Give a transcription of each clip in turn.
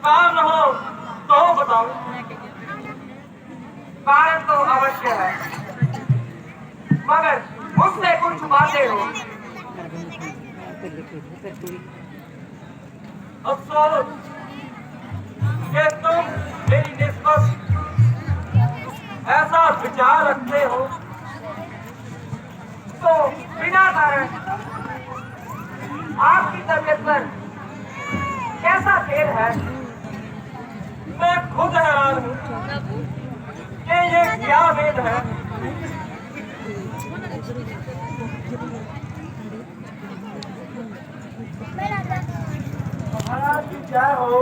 काम न हो तो बताओ। कारण तो अवश्य है, मगर मुझसे कुछ छुपाते हो। अफसोस कि तुम मेरी निस्बत ऐसा विचार रखते हो, तो बिना कारण आपकी तबीयत पर कैसा खेल है, मैं खुद हैरान हूँ कि ये क्या वेद है। महाराज की जय हो।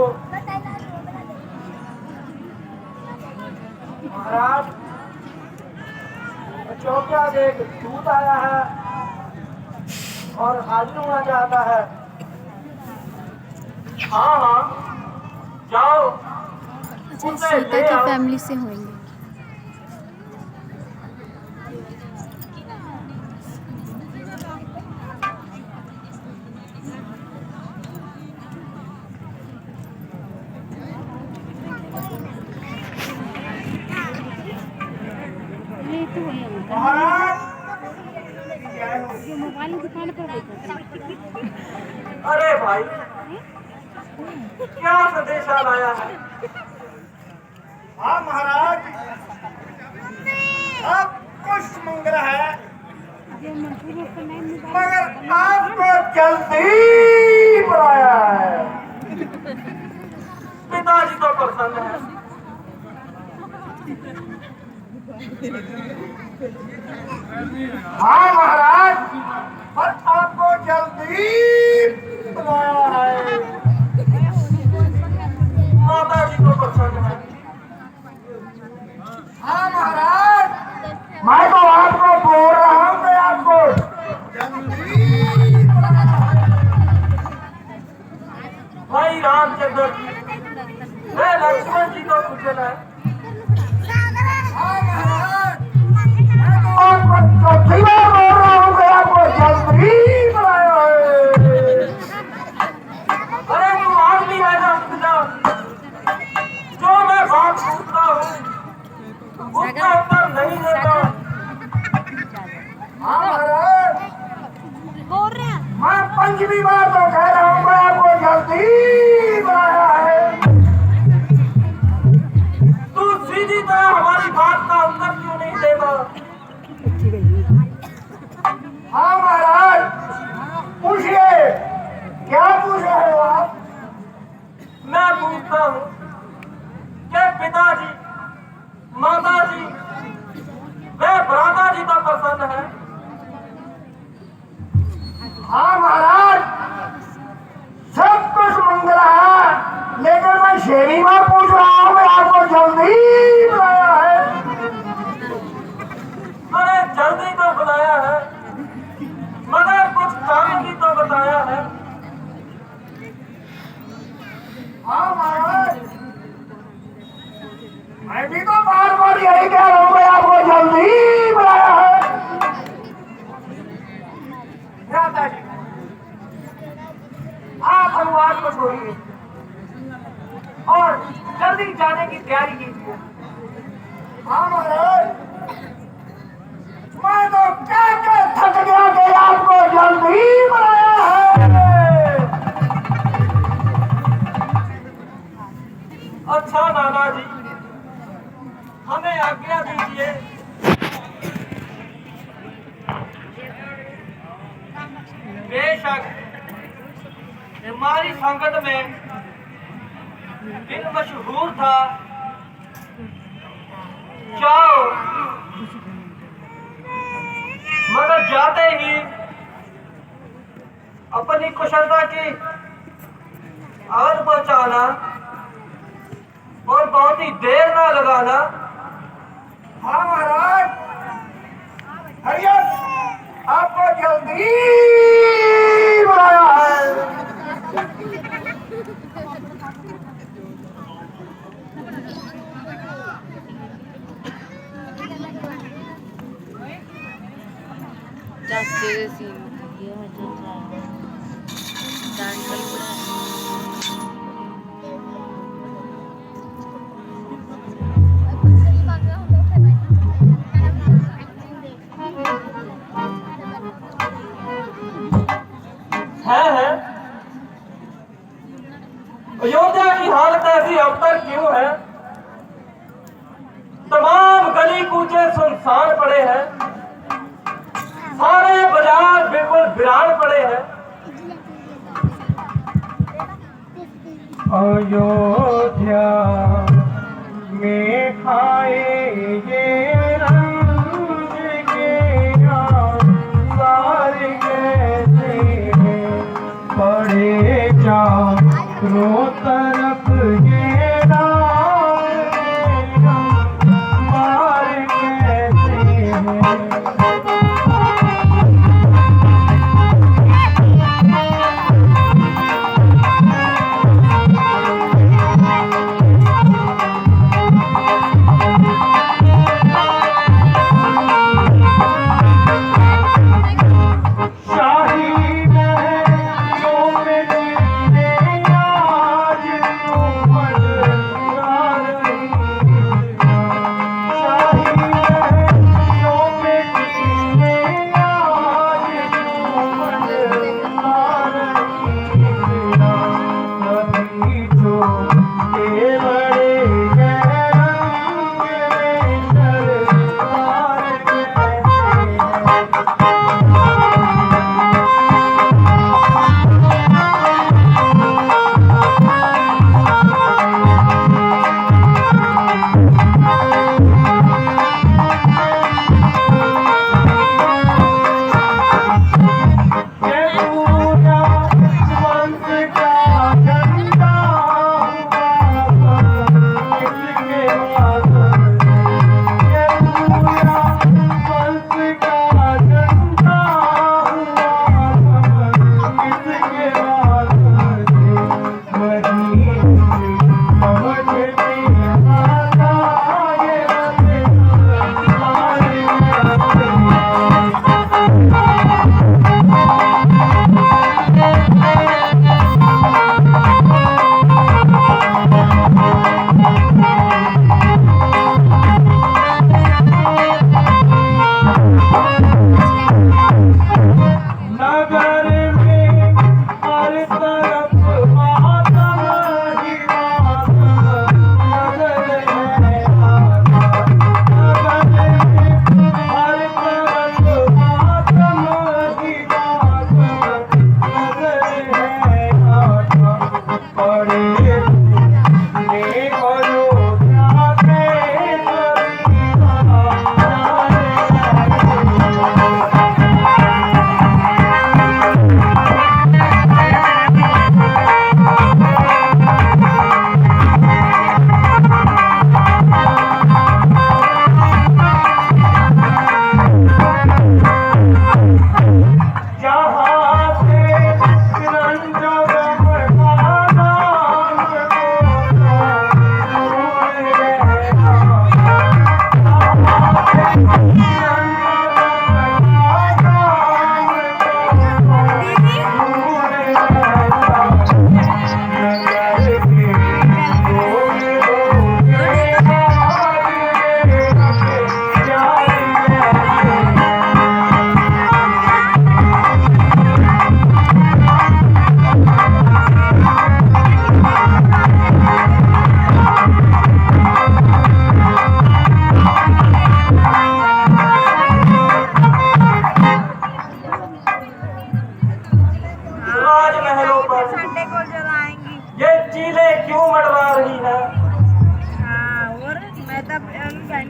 महाराज, चौकिया से एक दूत आया है और हाजिर होना चाहता है। हाँ हाँ, जाओ। अच्छा, सीता की फैमिली से होंगे। महाराज, मोबाइल दुकान पर अरे भाई, क्या संदेशा लाया है? हाँ महाराज, अब कुछ मंगल है, मगर आपको जल्दी बुलाया है। पिताजी तो प्रसन्न है। हाँ महाराज, पर आपको जल्दी बुलाया है। माता जी तो प्रसन्न है। हाँ महाराज, मैं तो आपको बोल रहा हूँ कि आपको जल्दी बुलाया है। भाई रामचंद्र जी, वे लक्ष्मण जी तो कुशल है। हाँ महाराज, मैं तो आपको चौथी बार बोल रहा हूँ कि आपको जल्दी बुलाया है। अरे तू आदमी है ना पिता, जो मैं बात पूछता हूँ उसका उत्तर नहीं देता। हाँ महाराज, बोल रहे हैं मैं पंचमी बार तो कह रहा हूँ कि आपको जल्दी बुलाया है। तू सीधी तरह हमारी बात का उत्तर क्यों नहीं देगा? हाँ महाराज, पूछिए, क्या पूछ रहे हो आप? मैं पूछता हूँ कि पिताजी, माताजी, वे भ्राता जी तो प्रसन्न है। हाँ महाराज, सब कुछ मंगल है, लेकिन मैं शेरी बार पूछ रहा हूँ कि आपको जल्दी बुलाया है। अरे जल्दी तो बुलाया है, मगर कुछ काम की तो बताया है। हाँ महाराज, मैं भी तो बार बार यही कह रहा हूँ कि आपको जल्दी बुलाया है। भ्राता जी, आप अनुवाद को छोड़िए और जल्दी जाने की तैयारी कीजिए। हाँ महाराज, मैं तो कह थक गया कि आपको जल्दी बुलाया है। अच्छा नाना जी, हमें आज्ञा दीजिए। बेशक हमारी संगत में दिन मशहूर था। जाओ, मगर जाते ही अपनी कुशलता की आग पहुंचाना और बहुत ही देर ना लगाना। हाँ महाराज, हरियत, आपको जल्दी बुलाया है। जाते सीन ये है अयोध्या की हालत ऐसी अब तक क्यों है? तमाम गली कूचे सुनसान पड़े हैं, सारे बाजार बिल्कुल वीरान पड़े हैं। अयोध्या में खाए ये रंग के सारे कैसे पड़े चारों तरफ ये राग मार कैसे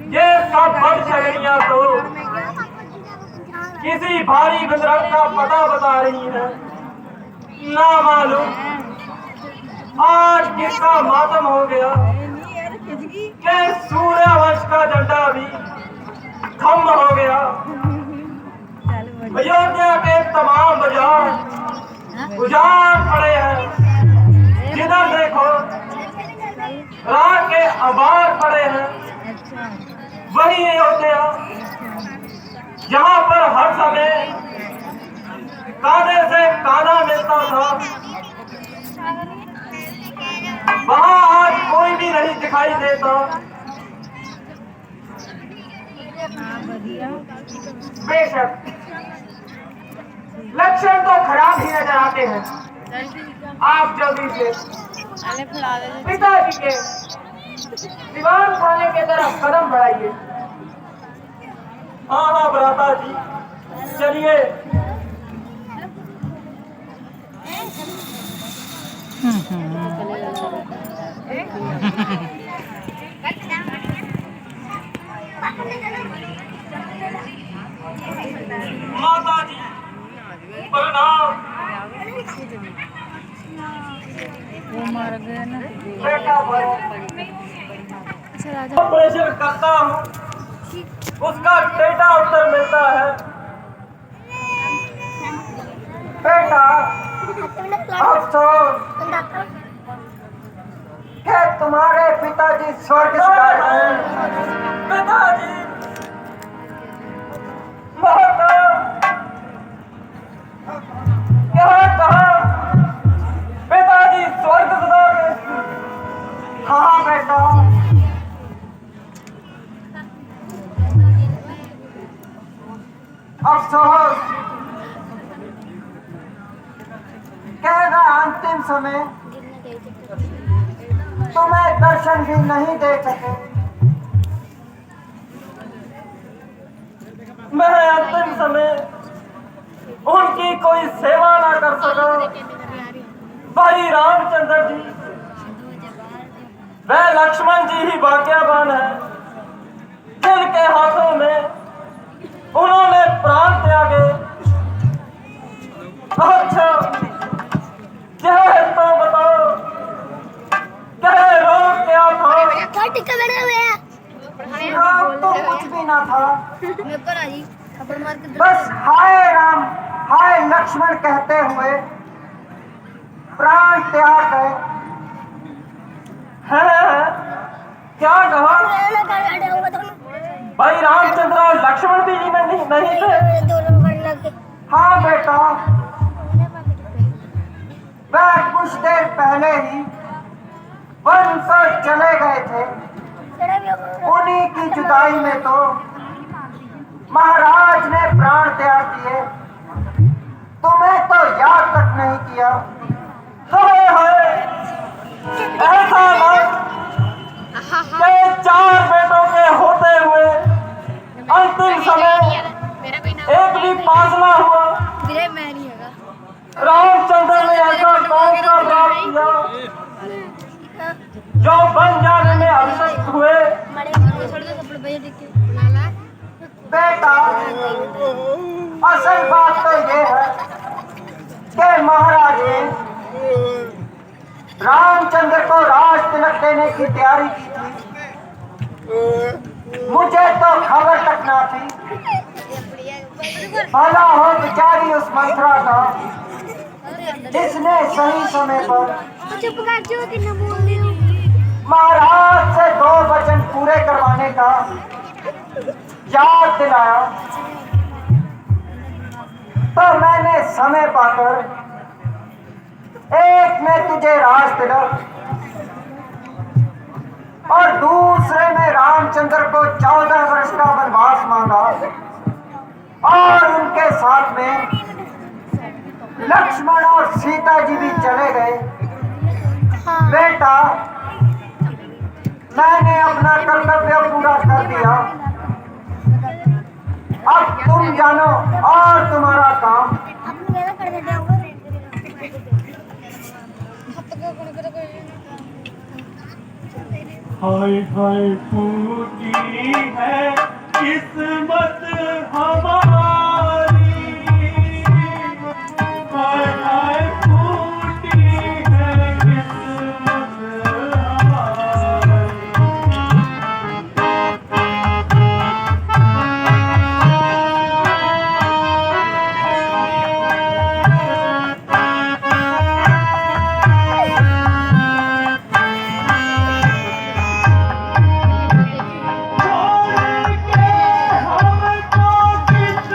ये सब बड़ शगड़ियां तो किसी भारी गुजरात का पता बता रही है। ना मालूम आज किसका मातम हो गया कि सूर्यवंश का झंडा भी खम्भ हो गया। अयोध्या के तमाम बाजार उजाड़ पड़े हैं, जिधर देखो रात के अबार पड़े हैं। वही अयोध्या जहाँ पर हर समय कांधे से कांधा मिलता था, वहाँ आज कोई भी नहीं दिखाई देता। बेशक लक्षण तो खराब ही नजर आते हैं। आप जल्दी से अरे फड़ा दे पिताजी के दीवान खाने के तरफ कदम बढ़ाइए। हाँ हाँ भ्राता जी, चलिए। माता जी प्रणाम। वो मार गया ना बेटा भाई अच्छा राजा ऑपरेशन करता हूँ, उसका डेटा उत्तर मिलता है। बेटा अफसोस कि तुम्हारे पिताजी स्वर्ग से आए हैं। पिताजी माता क्या कहा? पिताजी स्वर्ग से आ गए। हाँ बेटा, अफसोस कहना अंतिम समय तुम्हें दर्शन भी नहीं दे सके। मैं अंतिम समय उनकी कोई सेवा ना कर सका। भाई रामचंद्र जी व लक्ष्मण जी ही भाग्यवान है जिनके हाथों में उन्होंने प्राण त्यागे। अच्छा कह तो बताओ, कह रोग क्या था? रोग तो कुछ भी ना था, बस हाय राम हाय लक्ष्मण कहते हुए प्राण त्याग गए। है क्या कहा? भाई रामचंद्र और लक्ष्मण भी जी में नहीं थे? हाँ बेटा, वह कुछ देर पहले ही वन पर चले गए थे। उन्हीं की जुदाई में तो महाराज ने प्राण त्याग दिए। तुम्हें तो याद तक नहीं किया। हाय हाय, ऐसा ना कि 4 बेटों के होते हुए अंतिम समय एक भी पास ना हुआ। रामचंद्र ने ऐसा कौन सा पाप किया जो बन जाने में अभिशप्त हुए? बेटा असल बात तो ये है कि महाराज ने रामचंद्र को राज तिलक देने की तैयारी की थी। मुझे तो खबर तक ना थी। भला हो बेचारी उस मंत्रा का जिसने सही समय पर महाराज से 2 वचन पूरे करवाने का याद दिलाया। तो मैंने समय पाकर एक में तुझे राज तिलक और दूसरे में रामचंद्र को 14 वर्ष का वनवास मांगा और उनके साथ में लक्ष्मण और सीता जी भी चले गए। बेटा मैंने अपना कर्तव्य पूरा कर दिया। अब तुम जानो और तुम्हारा काम। हाय हाय फूटी है किस्मत हमारी, हाय हाय फूटी है किस्मत हमारी। छोड़ के हमको किस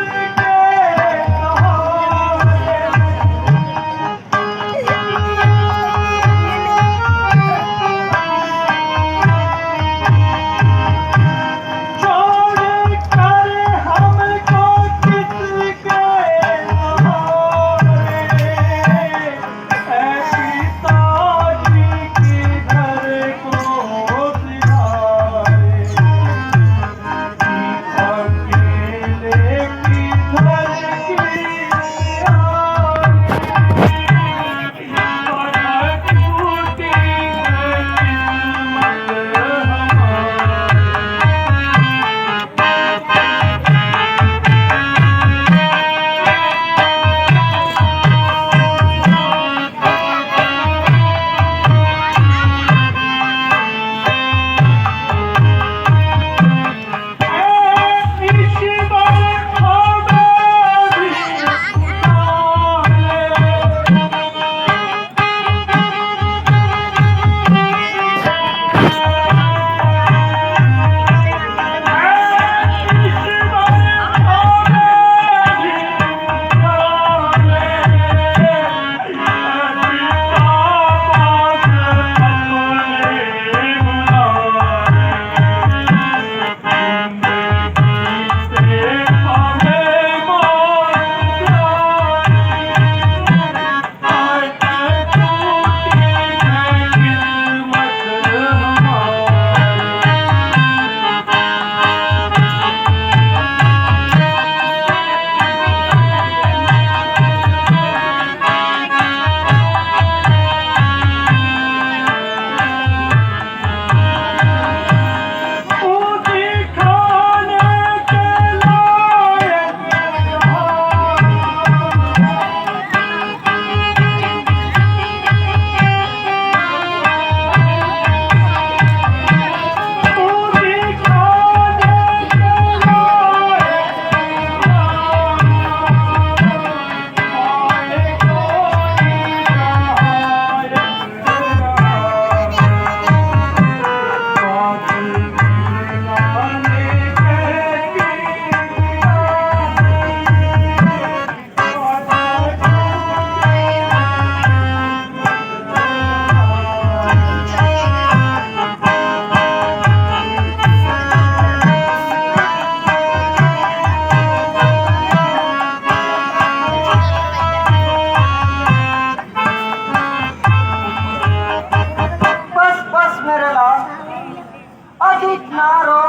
बीच ना रो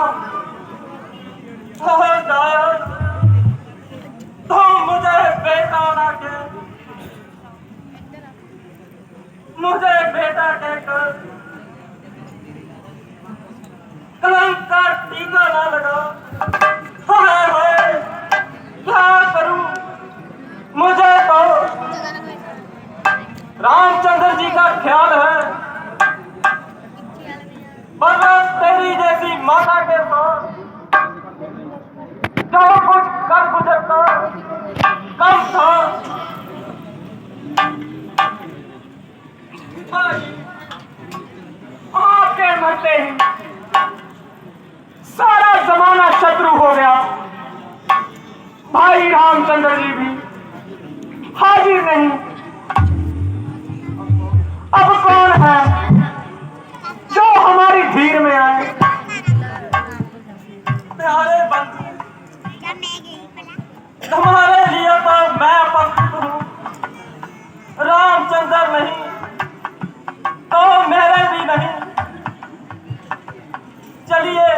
हो जाए तो मुझे बेटा ना के मुझे बेटा कहकर कलंक का टीका ना लगा। हाय हाय क्या करूं मुझे तो रामचंद्र जी का ख्याल है पर तेरी जैसी माता के साथ जो कुछ कर गुजरता कम था। आपके मरते ही सारा जमाना शत्रु हो गया। भाई रामचंद्र जी भी हाजिर नहीं। अब कौन है जो हमारी धीर में आए? प्यारे बंधु तुम्हारे लिए तो मैं पंडित हूँ, रामचंद्र नहीं तो मेरे भी नहीं। चलिए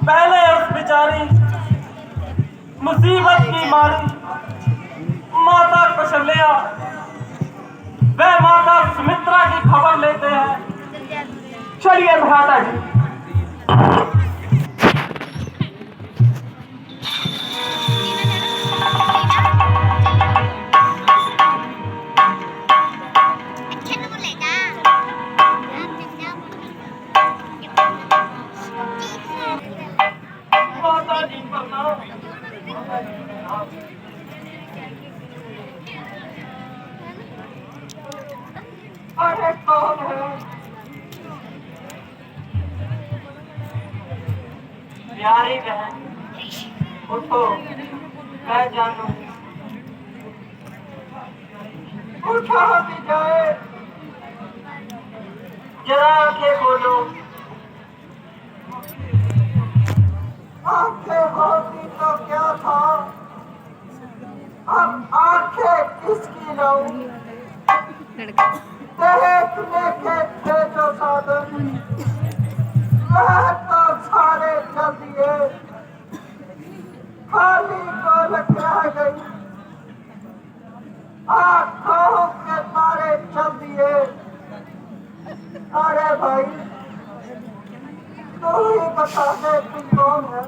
पहले उस बेचारी मुसीबत की मारी माता कौशल्या वे माता सुमित्रा की खबर लेते हैं। चलिए भ्राता जी। माता जी प्रणाम। अरे कौन है? प्यारी बहन उठो मैं जानू। उठा भी जाए जरा आंखें खोलो। आंखें होती तो क्या था, अब आंखें किसकी लाऊं? देखने के थे जो साधन वह तो सारे चल दिए, खाली गोलक रह गई। आंखों के तारे चल दिए। अरे भाई तू ही बता दे तू कौन है?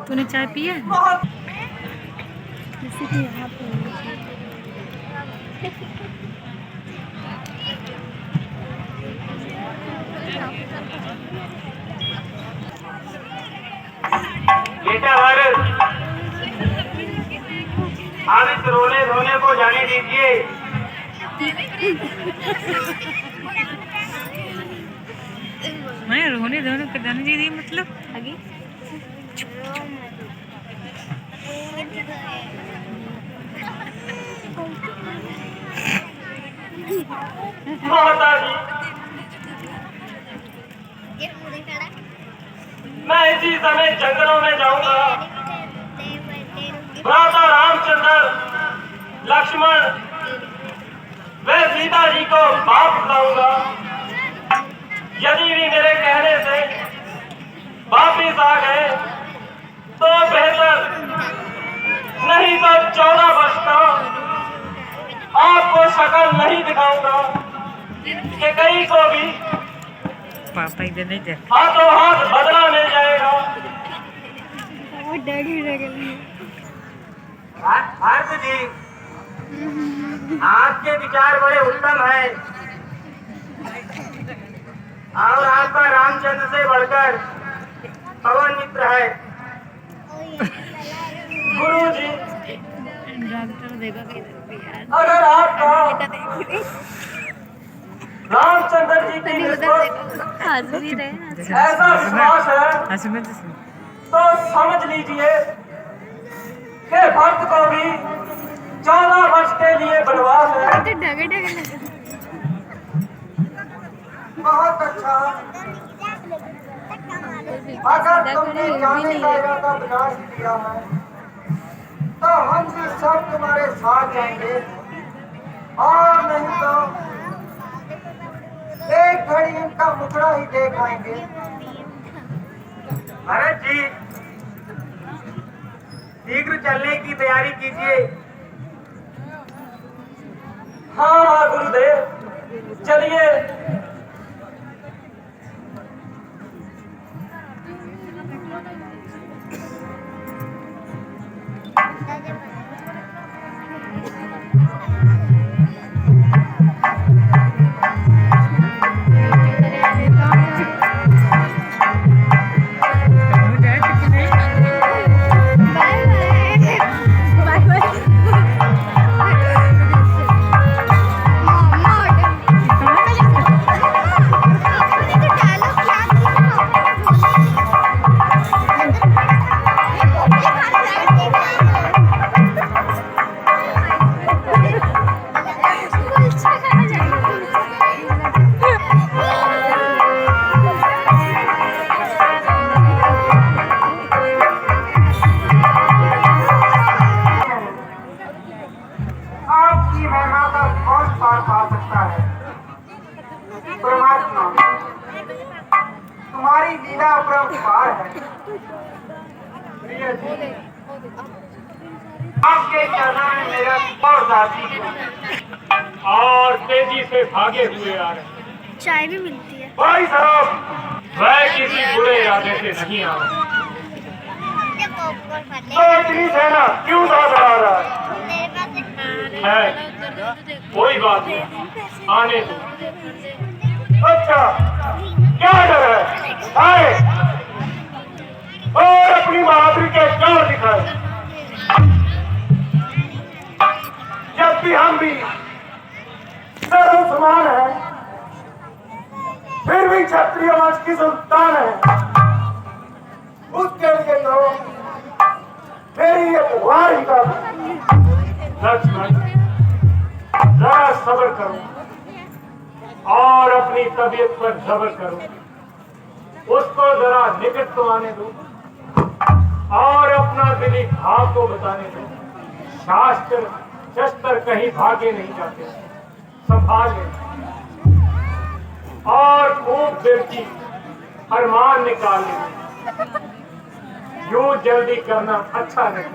तूने चाय पी है? जैसे कि यहाँ पे बेटा भारत आप इस रोने धोने को जाने दीजिए। मैं रोने धोने को जाने दीजिए मतलब आगे माता जी मैं इसी समय जंगलों में जाऊंगा। भ्राता रामचंद्र लक्ष्मण वे सीता जी को वापस लाऊंगा। यदि भी मेरे कहने से वापिस आ गए तो बेहतर, नहीं तो 14 वर्ष का आपको शक्ल नहीं दिखाऊंगा कि कहीं को भी पापा इधर नहीं जा। हाथों हाथ बदला मिल जाएगा। वो डैडी रह गई। अर्थ जी आपके विचार बड़े उत्तम हैं और आपका रामचंद्र से बढ़कर पवन मित्र है। गुरु जी डॉक्टर देखा कहीं अगर आपका रामचंद्र जी की निस्बत हाजिर ही रहे ना। ऐसा विश्वास है तो समझ लीजिए कि भक्त को भी 14 वर्ष के लिए बनवास है। तो डगे डगे लगे। बहुत अच्छा। अगर तुमने जाने का इरादा बना ही लिया है तो हम भी सब तुम्हारे साथ जाएंगे, और नहीं तो एक घड़ी इनका मुखड़ा ही देख आएंगे। भरत जी शीघ्र चलने की तैयारी कीजिए। हाँ हाँ गुरुदेव, चलिए। आपकी महिमा का कौन पार पा सकता है? परमात्मा, तुम्हारी लीला अपरंपार है। प्रिय जी, आपके चरणों में मेरा और दासी है और तेजी से भागे हुए आ रहे हैं। चाय भी मिलती है। भाई साहब, वह किसी बुरे इरादे से नहीं आ रहे। तो इतनी सेना क्यों दाद आ रहा है? कोई बात नहीं, आने दो। अच्छा, क्या डर है? आए और अपनी बहादुरी के जोर दिखाए। जब भी हम भी सर्व समान है, फिर भी क्षत्रिय वंश की संतान है। उसके लिए तो मेरी ये गुहार ही काफी। लक्ष्मण, जरा सब्र करो और अपनी तबीयत पर सब्र करो। उसको जरा निकट तो आने दो और अपना दिली भाव को बताने दो। शास्त्र शस्त्र कहीं भागे नहीं जाते, संभाल ले और खूब दिल की अरमान निकाल ले। यूं जल्दी करना अच्छा नहीं।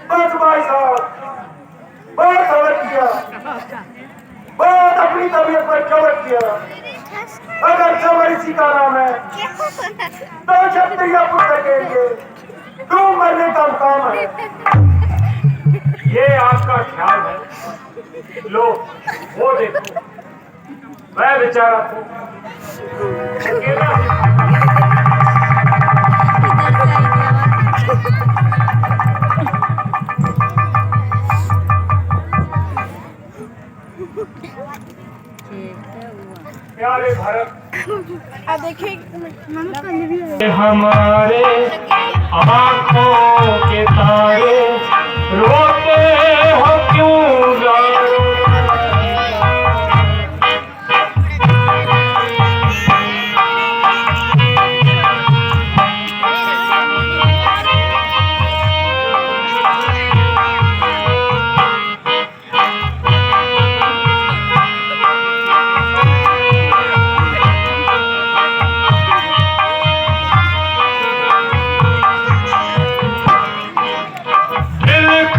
बस भाई साहब, बहुत सबर किया, बहुत अपनी तबीयत पर कवर किया। अगर सबर इसी का नाम है तो क्षत्रिय पुत्र के लिए तुम मरने का काम है। ये आपका ख्याल है। लो, वो देखो, वह बेचारा तो अकेला ही प्यारे भारत। हमारे आंखों के तारे रोते हो क्यों जानो? बिलख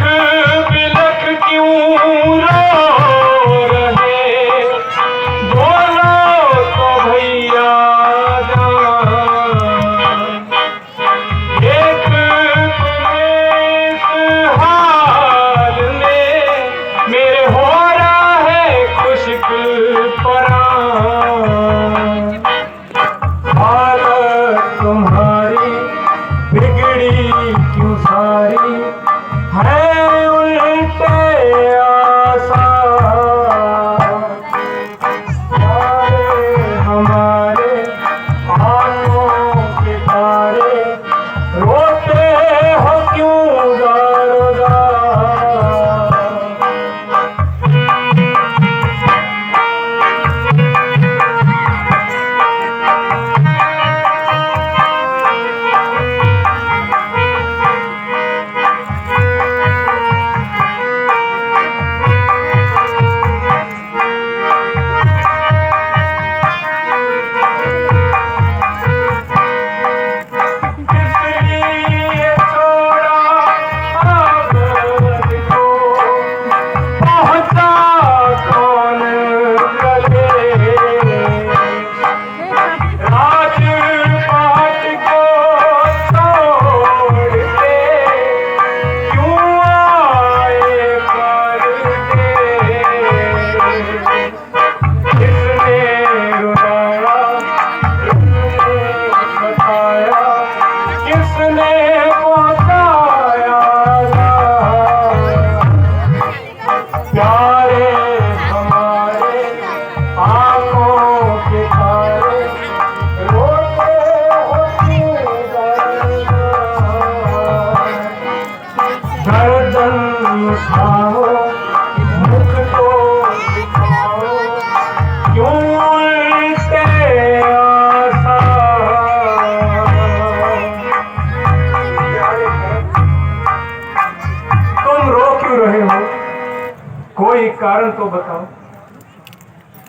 कारण तो बताओ,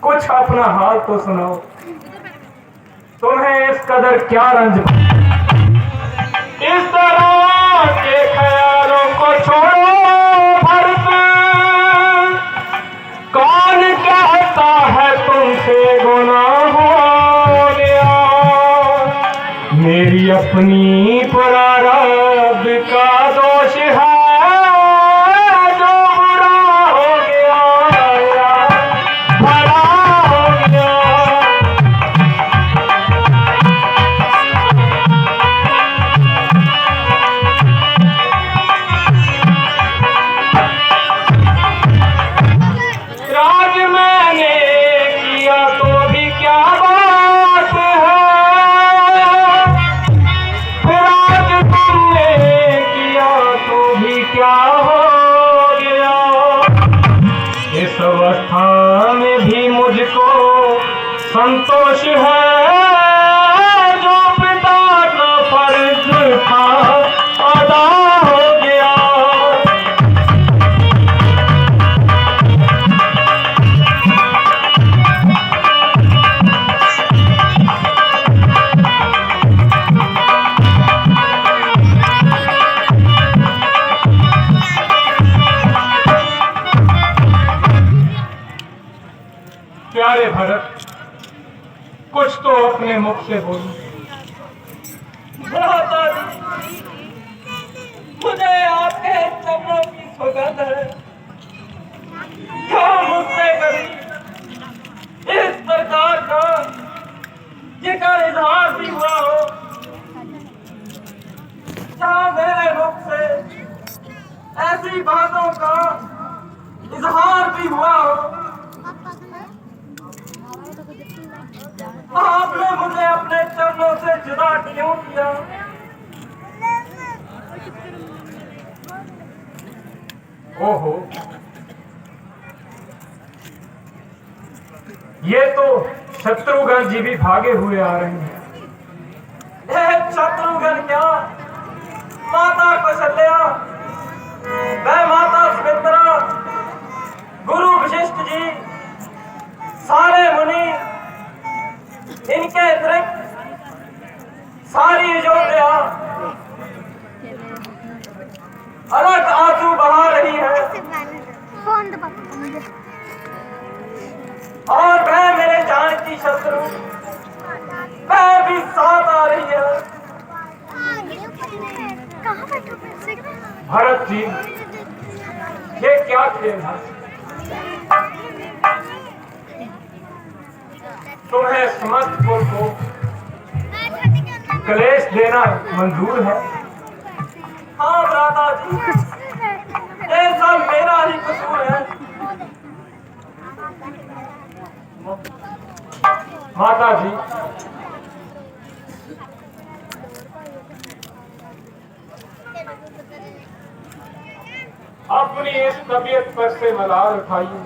कुछ अपना हाल तो सुनाओ। तुम्हें इस कदर क्या रंज, इस तरह के ख्यालों को छोड़ो भरत, कौन कहता है तुमसे गुनाह हो गया। मेरी अपनी प्रारब्ध का दोष है जो बुरा हो गया या भला हो गया। राज मैंने किया तो भी क्या बात है, राज तुमने किया तो भी क्या हो गया। इस अवस्था में भी मुझको संतोष है, जो पिता का फर्ज था अदा हो गया। प्यारे भरत, कुछ तो अपने मुख से बोलो। माता जी, मुझे आपके चरणों की सौगंध है, क्या मुझसे कभी इस प्रकार का जिक्र इजहार भी हुआ हो, क्या मेरे मुख से ऐसी बातों का इजहार भी हुआ हो। आपने मुझे अपने चरणों से जुदा क्यों किया? ओहो, ये तो शत्रुघ्न जी भी भागे हुए आ रहे हैं। शत्रुघ्न क्या, माता कौशल्या, वह माता सुमित्रा, गुरु वशिष्ठ जी, सारे मुनि, इनके अतिरिक्त सारी अयोध्या अलग आंसू बहा रही है, फोन दबा मुझे। और वह मेरे जान की शत्रु वह भी साथ आ रही है। कहाँ बैठो पैसे? भरत जी, ये क्या खेल है? तुम्हें समस्तपुर को क्लेश देना मंजूर है? हाँ भ्राता जी, ये सब मेरा ही कसूर है। माता जी, अपनी इस तबीयत पर से मलाल उठाइए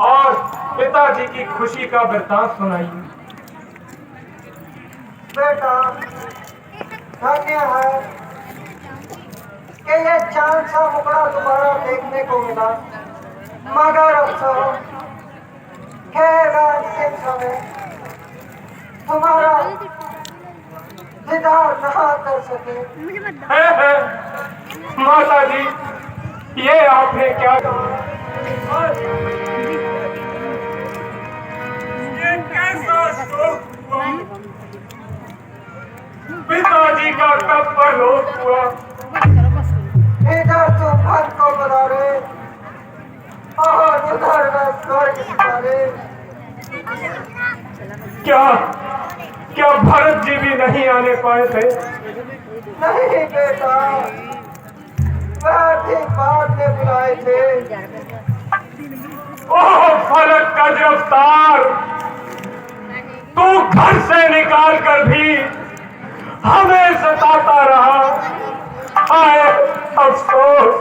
और पिताजी की खुशी का वृतांत सुनाइए। बेटा, धन्य है कि ये चांद सा मुकड़ा दोबारा देखने को मिला, मगर अफसोस खेगा अंतिम समय तुम्हारा दीदार ना कर सके। मुझे मत है। माता जी, ये आपने क्या कहा? ये कैसा शोक हुआ? पिताजी का कब परलोक हुआ? इधर तो फल को बदारे और उधर में स्वर्ग सितारे। क्या भरत जी भी नहीं आने पाए थे? नहीं बेटा, वह ठीक बाद में बुलाए थे। ओह फलक का गिरफ्तार, तू घर से निकाल कर भी हमें सताता रहा। आए अफसोस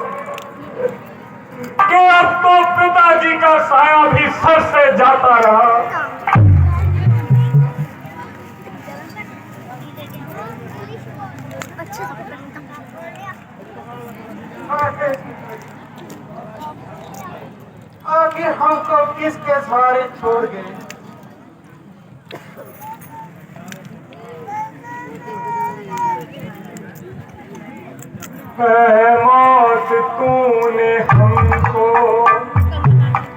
कि अब तो पिताजी का साया भी सर से जाता रहा। अच्छा आखिर हमको किसके सहारे छोड़ गए। है मौत तूने हमको,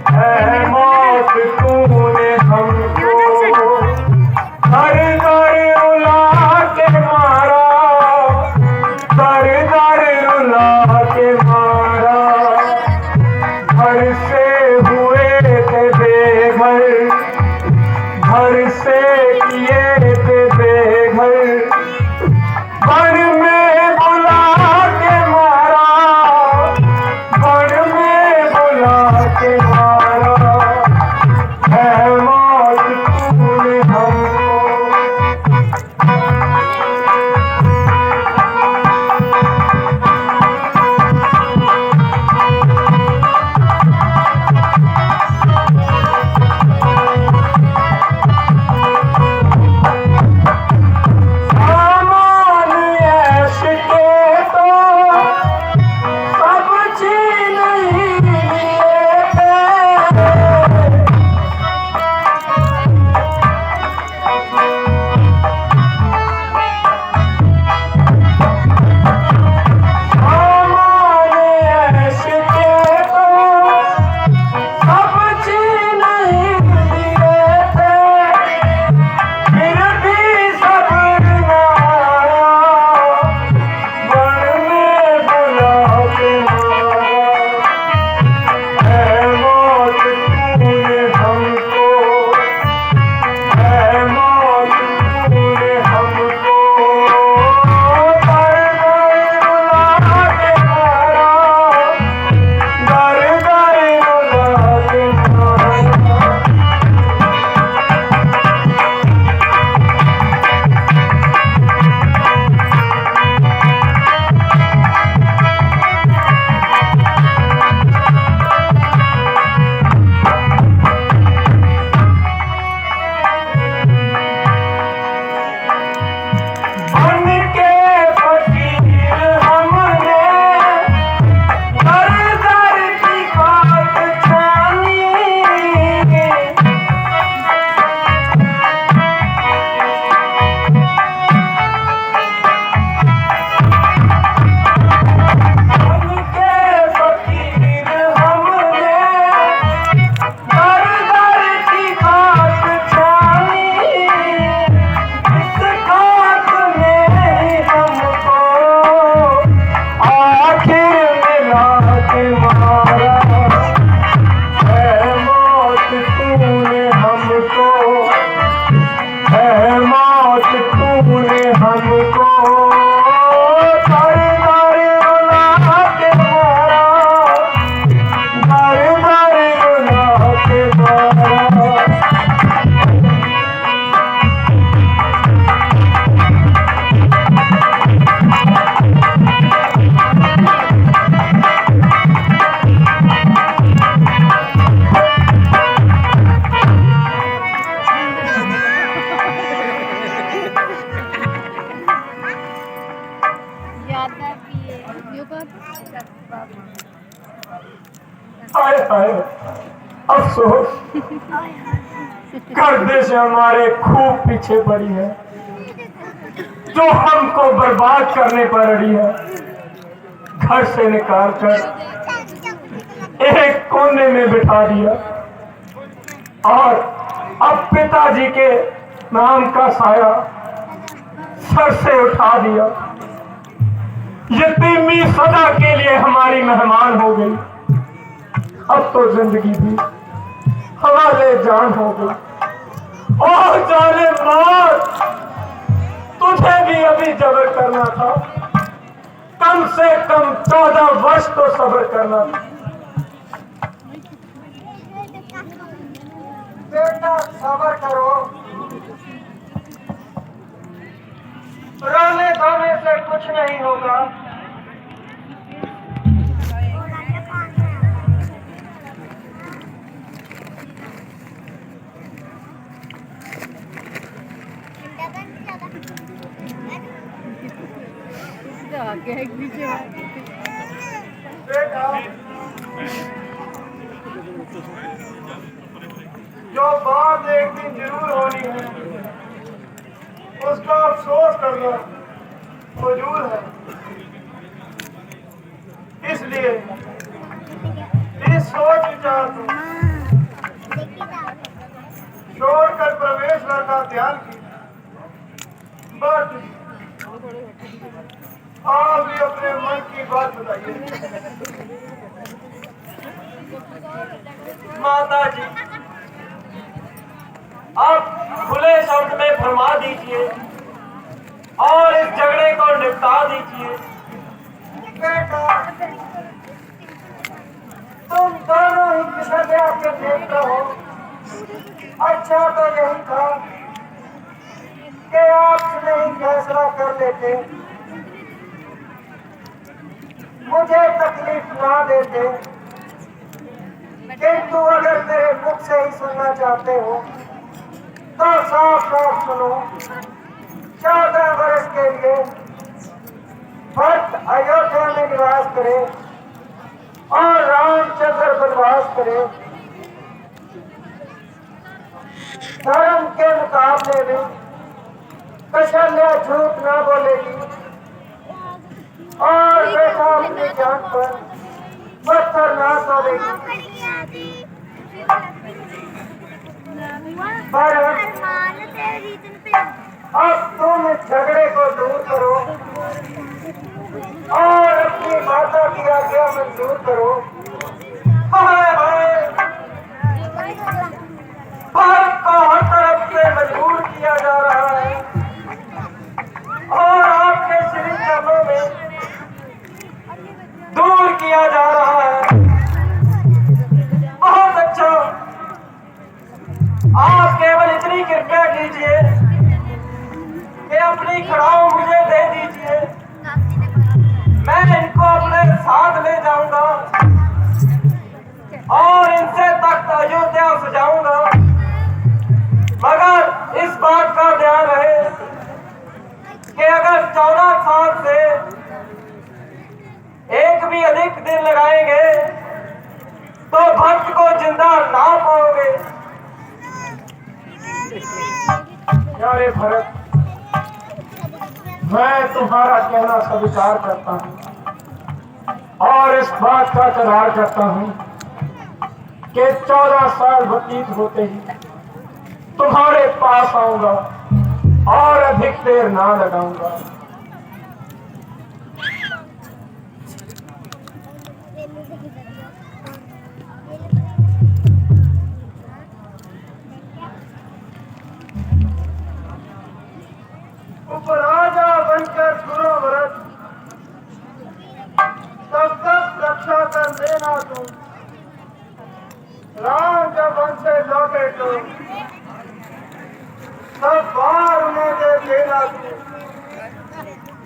है मौत तूने हमको दर दर रुला के मारा, दर दर रुला के मारा। घर से हुए थे बेघर, घर से किए थे बेघर, वन में बुला के मारा, वन में बुला के मारा। है मौत तूने हमको। हाय हाय अफसोस, गर्दे से हमारे खूब पीछे पड़ी है, जो हमको बर्बाद करने पर अड़ी है। घर से निकाल कर एक कोने में बिठा दिया और अब पिताजी के नाम का साया सर से उठा दिया। यतीमी सदा के लिए हमारी मेहमान हो गई। अब तो जिंदगी भी हवाले जान हो गई। और जाने मौत, तुझे भी अभी जबर करना था, कम से कम 14 वर्ष तो सब्र करना था। बेटा सब्र करो, रोने धोने से कुछ नहीं होगा। बेटा बात एक दिन जरूर होनी है, उसका अफसोस करना मौजूद है। इसलिए इस सोच विचार को छोड़कर परमेश्वर का ध्यान की। बस आप भी अपने मन की बात बताइए। माता जी, आप खुले शब्द में फरमा दीजिए और इस झगड़े को निपटा दीजिए। बेटा, तुम दोनों ही किसी आके देखते हो। अच्छा तो यही था कि आपसे ही फैसला कर लेते, मुझे तकलीफ ना देते। किंतु अगर मेरे मुख से ही सुनना चाहते हो तो साफ साफ सुनो। 14 वर्ष के लिए भक्त अयोध्या में निवास करे और रामचंद्र वनवास करे। धर्म के मुकाबले में कौशल्या झूठ ना बोलेगी और बेटा अपनी जान पर पत्थर ना तोड़ेगी। अब तुम इस झगड़े को दूर करो और अपनी माता की आज्ञा मंजूर करो। हाय हाय, भारत को हर तरफ से मजबूर किया जा रहा है और आपके श्री चरणों में दूर किया जा रहा है। बहुत अच्छा, आप केवल इतनी कृपया कीजिए कि अपनी खड़ाऊ मुझे दे दीजिए। मैं इनको अपने साथ ले जाऊंगा और इनसे तख्त अयोध्या सजाऊंगा। मगर इस बात का ध्यान रहे कि अगर 14 साल से एक भी अधिक दिन लगाएंगे तो भक्त को जिंदा ना पाओगे। प्यारे भरत, मैं तुम्हारा कहना स्वीकार करता हूँ और इस बात का करार करता हूँ कि 14 साल व्यतीत होते ही तुम्हारे पास आऊंगा और अधिक देर ना लगाऊंगा। उपराजा बनकर सुनो भरत, तब तक रक्षा कर देना तुम। राम जब वन से लौटे तो सब बार उन्हें दे देना तुम।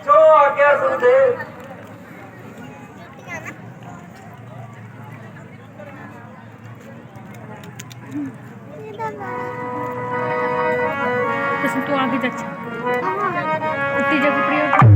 जो आज्ञा गुरुदेव। तू आगे जा, उतनी जगह